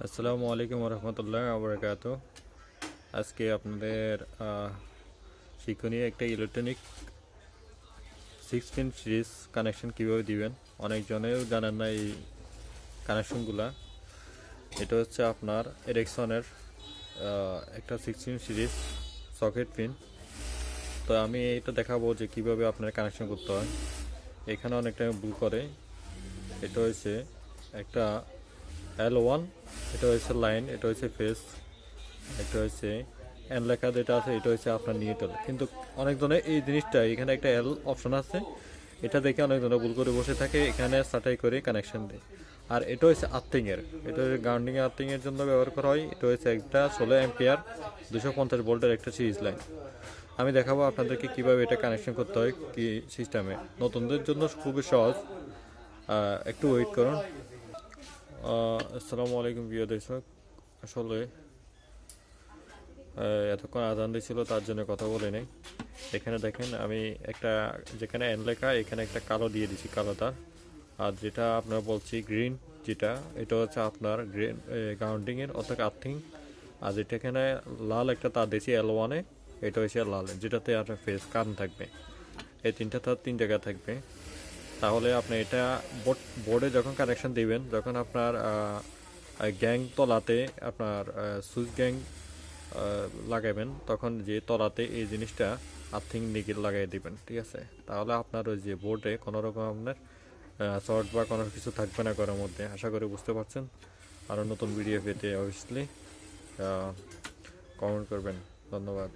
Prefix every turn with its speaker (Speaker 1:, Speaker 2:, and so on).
Speaker 1: আসসালামু আলাইকুম রহমতুল্লাহ আবরাকাত। আজকে আপনাদের শিক্ষণীয় একটা ইলেকট্রনিক 16 সিরিজ কানেকশন কীভাবে দিবেন। অনেকজনেও জানেন না এই কানেকশনগুলা। এটা হচ্ছে আপনার এরিকসনের একটা 16 সিরিজ সকেট পিন। তো আমি এটা দেখাবো যে কিভাবে আপনার কানেকশন করতে হয়। এখানে অনেক টাইম ভুল করে। এটা হচ্ছে একটা L1, এটা হচ্ছে লাইন, এটা হচ্ছে ফেস, এটা হচ্ছে এন লেখা যেটা আছে এটা হচ্ছে আপনার নিউট্রাল। কিন্তু অনেকজনের এই জিনিসটা এখানে একটা এল অপশন আছে, এটা দেখে অনেকজনে ভুল করে বসে থাকে, এখানে সাটাই করে কানেকশন দেয়। আর এটা হচ্ছে আর্থিংয়ের, এটা গ্রাউন্ডিং আর্থিংয়ের জন্য ব্যবহার করা হয়। এটা হচ্ছে একটা 16 অ্যাম্পিয়ার 250 ভোল্টের একটা সিরিজ লাইন। আমি দেখাবো আপনাদেরকে কিভাবে এটা কানেকশন করতে হয় কি সিস্টেমে। নতুনদের জন্য খুবই সহজ, একটু ওয়েট করুন। আসসালামু আলাইকুম প্রিয় দর্শক। আসলে এতক্ষণ আজান দিয়েছিল তার জন্য কথা বলে নেই। এখানে দেখেন আমি একটা যেখানে এন লেখা এখানে একটা কালো দিয়ে দিছি, কালো তার। আর যেটা আপনার বলছি গ্রিন, যেটা এটা হচ্ছে আপনার গ্রিন গ্রাউন্ডিংয়ের অর্থাৎ আর্থিং। আর যেটা এখানে লাল একটা তার দিয়েছি L1-এ, এটা হচ্ছে লাল, যেটাতে আপনার ফেস কারেন্ট থাকবে। এই তিনটা তার তিন জায়গায় থাকবে। তাহলে আপনি এটা বোর্ডে যখন কানেকশন দিবেন, যখন আপনার গ্যাং তলাতে আপনার সুইচ গ্যাং লাগাবেন, তখন যে তলাতে এই জিনিসটা আর্থিং নিকেল লাগাই দিবেন, ঠিক আছে? তাহলে আপনার ওই যে বোর্ডে কোনো রকম আপনার শর্ট বা কোনো কিছু থাকবে না ঘরের মধ্যে। আশা করি বুঝতে পারছেন। আরও নতুন ভিডিও পেতে অবভিয়াসলি কমেন্ট করবেন। ধন্যবাদ।